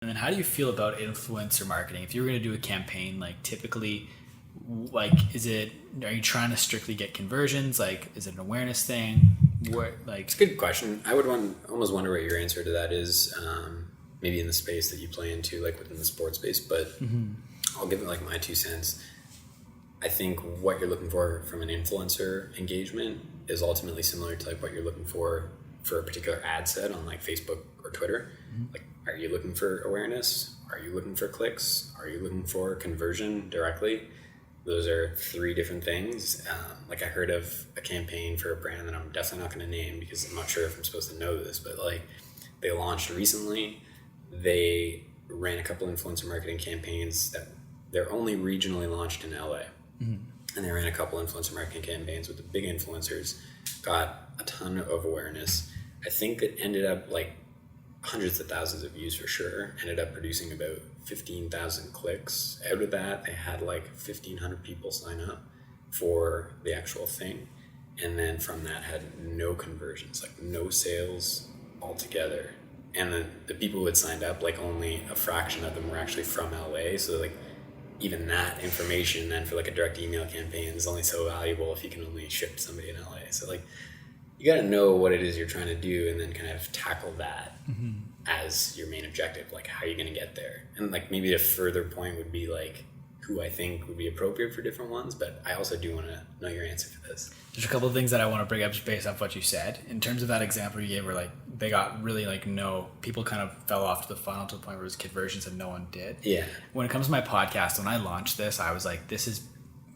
And then how do you feel about influencer marketing? If you were going to do a campaign, like typically, like, are you trying to strictly get conversions? Like, is it an awareness thing? It's a good question. I would almost wonder what your answer to that is, maybe in the space that you play into, like within the sports space, but I'll give it like my 2 cents. I think what you're looking for from an influencer engagement is ultimately similar to like what you're looking for a particular ad set on like Facebook or Twitter. Like, are you looking for awareness? Are you looking for clicks? Are you looking for conversion directly? Those are 3 different things. Like, I heard of a campaign for a brand that I'm definitely not going to name because I'm not sure if I'm supposed to know this, but like, they launched recently. They ran a couple influencer marketing campaigns that they're only regionally launched in LA. And they ran a couple influencer marketing campaigns with the big influencers, got a ton of awareness. I think it ended up like hundreds of thousands of views for sure, ended up producing about 15,000 clicks. Out of that, they had like 1,500 people sign up for the actual thing. And then from that had no conversions, like no sales altogether. And then the people who had signed up, like only a fraction of them were actually from LA. So like, even that information then for like a direct email campaign is only so valuable if you can only ship to somebody in LA. So like, you got to know what it is you're trying to do and then kind of tackle that as your main objective. Like, how are you going to get there? And like, maybe a further point would be like who I think would be appropriate for different ones, but I also do want to know your answer for this. There's a couple of things that I want to bring up just based off what you said. In terms of that example you gave where like they got really like people kind of fell off to the funnel to the point where it was conversions and no one did. Yeah. When it comes to my podcast, when I launched this, I was like, this is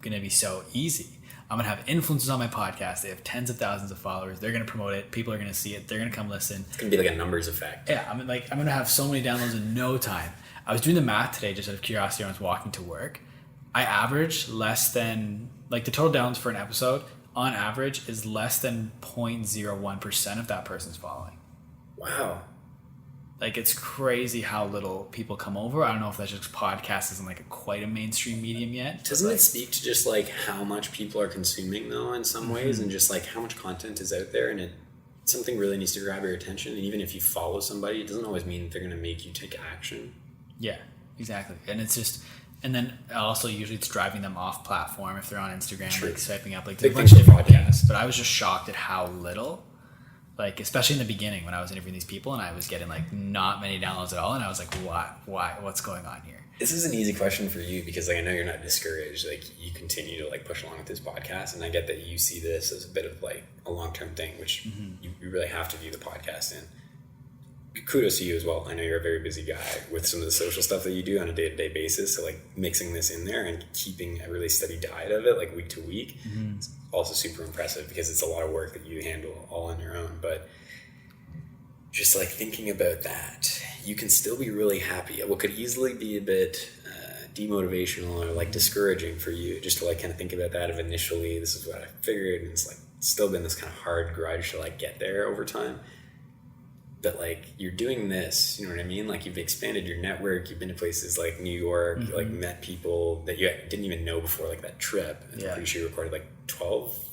going to be so easy. I'm going to have influencers on my podcast. They have tens of thousands of followers. They're going to promote it. People are going to see it. They're going to come listen. It's going to be like a numbers effect. Yeah. I'm going to have so many downloads in no time. I was doing the math today just out of curiosity when I was walking to work. I average less than, like, the total downloads for an episode on average is less than 0.01% of that person's following. Wow. Like, it's crazy how little people come over. I don't know if that's just podcast isn't like quite a mainstream medium yet. Doesn't it speak to just like how much people are consuming though in some ways, and just like how much content is out there, and something really needs to grab your attention. And even if you follow somebody, it doesn't always mean that they're going to make you take action. Yeah, exactly. And it's just, and then also usually it's driving them off platform if they're on Instagram, True. like swiping up, like Big there's a bunch of different podcasts. things. But I was just shocked at how little. Like, especially in the beginning when I was interviewing these people and I was getting like not many downloads at all. And I was like, why, what's going on here? This is an easy question for you because like, I know you're not discouraged. Like, you continue to like push along with this podcast, and I get that you see this as a bit of like a long-term thing, which you really have to view the podcast in. Kudos to you as well. I know you're a very busy guy with some of the social stuff that you do on a day-to-day basis. So like mixing this in there and keeping a really steady diet of it, like week to week, it's also super impressive because it's a lot of work that you handle all on your own. But just like thinking about that, you can still be really happy. What could easily be a bit demotivational or like discouraging for you, just to like kind of think about that of initially, this is what I figured, and it's like still been this kind of hard grudge to like get there over time. But like, you're doing this, you know what I mean? Like, you've expanded your network. You've been to places like New York, you like met people that you didn't even know before, like that trip. I'm pretty sure you recorded like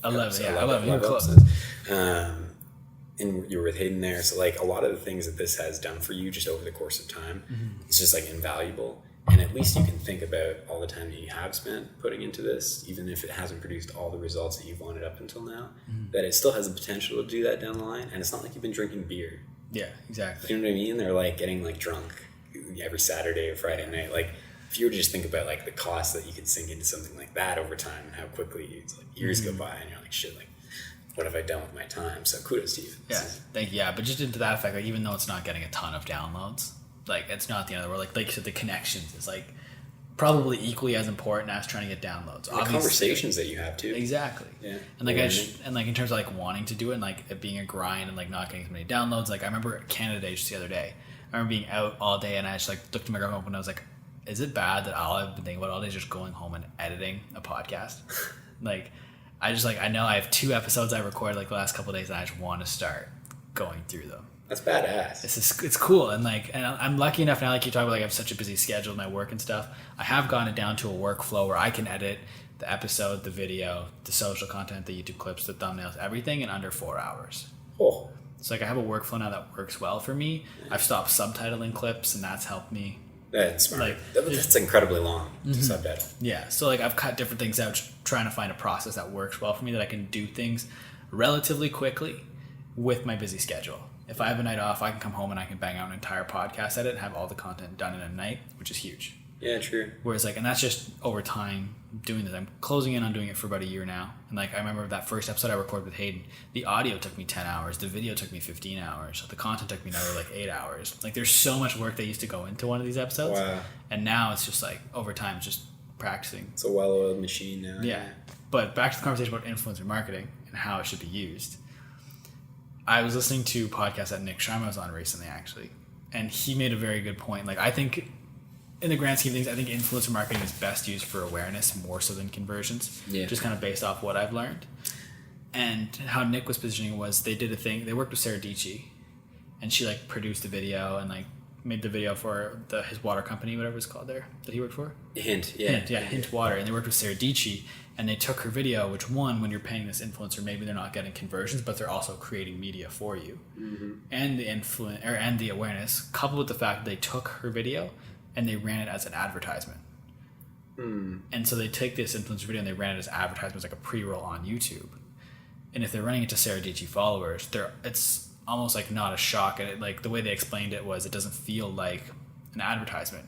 11 episodes. And you were with Hayden there. So like, a lot of the things that this has done for you just over the course of time, it's just like invaluable. And at least you can think about all the time that you have spent putting into this, even if it hasn't produced all the results that you've wanted up until now, that it still has the potential to do that down the line. And it's not like you've been drinking beer. Yeah, exactly. You know what I mean? They're like getting like drunk every Saturday or Friday night. Like, if you were to just think about like the cost that you could sink into something like that over time, and how quickly it's like years go by and you're like, shit, like, what have I done with my time? So kudos to you. Yeah, thank you. Yeah, but just into that effect, like, even though it's not getting a ton of downloads, like, it's not the end of the world. Like you said, the connections is like probably equally as important as trying to get downloads. The conversations that you have too. Exactly. Yeah. And like and like in terms of like wanting to do it and like it being a grind and like not getting so many downloads. Like, I remember Canada Day just the other day. I remember being out all day and I just like looked at my girlfriend and I was like, is it bad that all I've been thinking about all day is just going home and editing a podcast? Like, I just like, I know I have 2 episodes I recorded like the last couple of days and I just want to start going through them. That's badass. It's cool. And like, and I'm lucky enough now, like you talk about, like I have such a busy schedule with my work and stuff. I have gotten it down to a workflow where I can edit the episode, the video, the social content, the YouTube clips, the thumbnails, everything in under 4 hours. Oh. So like I have a workflow now that works well for me. I've stopped subtitling clips, and that's helped me. That's smart. Like, That's incredibly long to subtitle. Yeah, so like I've cut different things out, trying to find a process that works well for me, that I can do things relatively quickly with my busy schedule. If I have a night off, I can come home and I can bang out an entire podcast edit and have all the content done in a night, which is huge. Yeah, true. Whereas like, and that's just over time doing this. I'm closing in on doing it for about a year now. And like, I remember that first episode I recorded with Hayden, the audio took me 10 hours. The video took me 15 hours. The content took me another like 8 hours. Like there's so much work that used to go into one of these episodes. Wow. And now it's just like over time, it's just practicing. It's a well-oiled machine now. Yeah. But back to the conversation about influencer marketing and how it should be used. I was listening to podcasts that Nick Sharma was on recently, actually. And he made a very good point. Like, I think in the grand scheme of things, I think influencer marketing is best used for awareness more so than conversions. Yeah. Just kind of based off what I've learned. And how Nick was positioning was they did a thing. They worked with Sarah Dietschy, and she like produced a video and like made the video for his water company, whatever it's called there that he worked for. Hint, yeah. Hint Water. And they worked with Sarah Dietschy, and they took her video, which one, when you're paying this influencer, maybe they're not getting conversions, but they're also creating media for you. Mm-hmm. And the and the awareness, coupled with the fact that they took her video and they ran it as an advertisement. And so they take this influencer video and they ran it as advertisements, like a pre-roll on YouTube. And if they're running it to Sarah Dietschy followers, it's almost like not a shock. And it, like the way they explained it was, it doesn't feel like an advertisement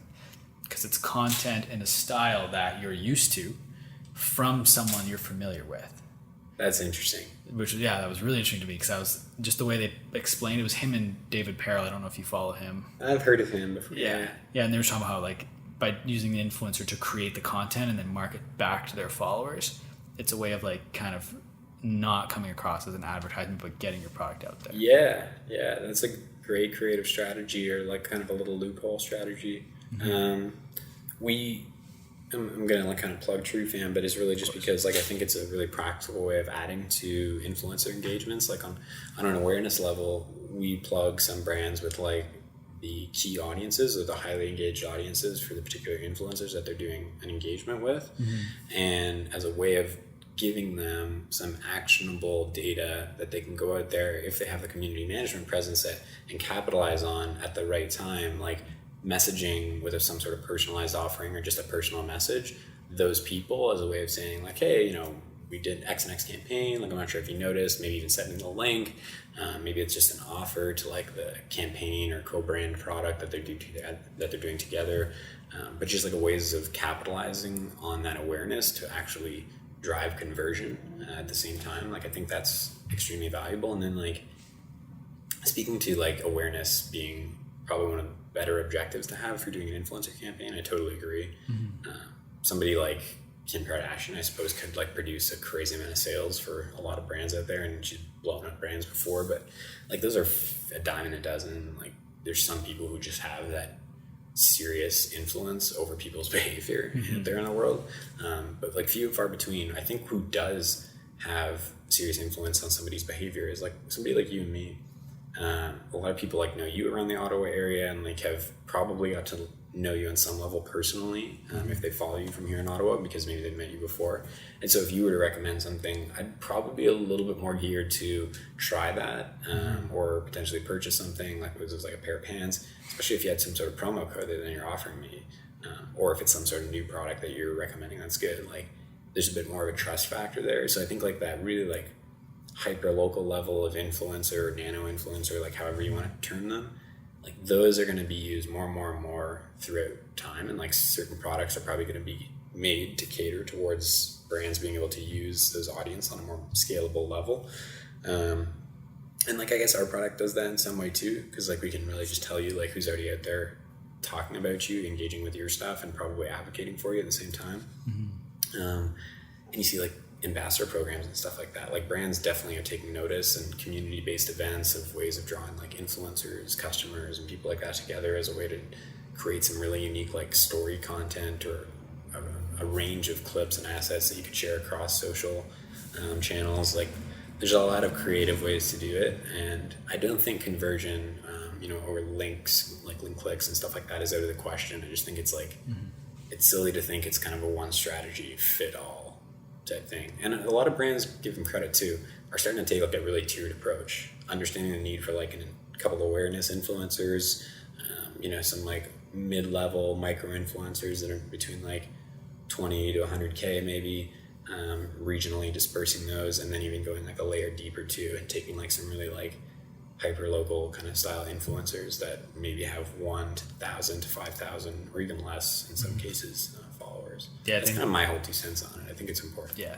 because it's content in a style that you're used to from someone you're familiar with. That's interesting. Which, yeah, that was really interesting to me because I was just the way they explained it was him and David Perel. I don't know if you follow him. I've heard of him before. Yeah, and they were talking about how like by using the influencer to create the content and then market back to their followers, it's a way of like kind of not coming across as an advertisement but getting your product out there. Yeah, that's a great creative strategy, or like kind of a little loophole strategy. Mm-hmm. I'm gonna like kind of plug TrueFan, but it's really just because like I think it's a really practical way of adding to influencer engagements. Like on an awareness level, we plug some brands with like the key audiences or the highly engaged audiences for the particular influencers that they're doing an engagement with, and as a way of giving them some actionable data that they can go out there if they have the community management presence and capitalize on at the right time, like messaging with some sort of personalized offering or just a personal message, those people as a way of saying like, hey, you know, we did X and X campaign, like I'm not sure if you noticed, maybe even sending the link, maybe it's just an offer to like the campaign or co-brand product that they're doing together, but just like ways of capitalizing on that awareness to actually drive conversion at the same time. Like I think that's extremely valuable. And then like speaking to like awareness being probably one of the better objectives to have for doing an influencer campaign, I totally agree. Somebody like Kim Kardashian, I suppose, could like produce a crazy amount of sales for a lot of brands out there, and she's blown up brands before, but like those are a dime in a dozen. Like there's some people who just have that serious influence over people's behavior out there in the world, but like few and far between. I think who does have serious influence on somebody's behavior is like somebody like you and me. A lot of people like know you around the Ottawa area and like have probably got to know you on some level personally, if they follow you from here in Ottawa, because maybe they've met you before. And so if you were to recommend something, I'd probably be a little bit more geared to try that, or potentially purchase something like it was like a pair of pants, especially if you had some sort of promo code that then you're offering me, or if it's some sort of new product that you're recommending that's good. Like there's a bit more of a trust factor there. So I think like that really like hyper local level of influencer or nano influencer, like however you want to term them, like those are going to be used more and more and more throughout time, and like certain products are probably going to be made to cater towards brands being able to use those audience on a more scalable level. And like I guess our product does that in some way too, because like we can really just tell you like who's already out there talking about you, engaging with your stuff, and probably advocating for you at the same time. And you see like ambassador programs and stuff like that. Like brands definitely are taking notice, and community-based events of ways of drawing like influencers, customers, and people like that together as a way to create some really unique like story content or a range of clips and assets that you could share across social channels. Like there's a lot of creative ways to do it, and I don't think conversion, or links, like link clicks and stuff like that is out of the question. I just think it's like, it's silly to think it's kind of a one strategy fit all type thing. And a lot of brands give them credit too. are starting to take like a really tiered approach, understanding the need for like a couple of awareness influencers, some like mid-level micro influencers that are between like 20 to 100K maybe, regionally dispersing those, and then even going like a layer deeper too, and taking like some really like hyper local kind of style influencers that maybe have 1,000 to 5,000 or even less in some cases followers. Yeah, that's kind of my whole 2 cents on it. I think it's important. Yeah,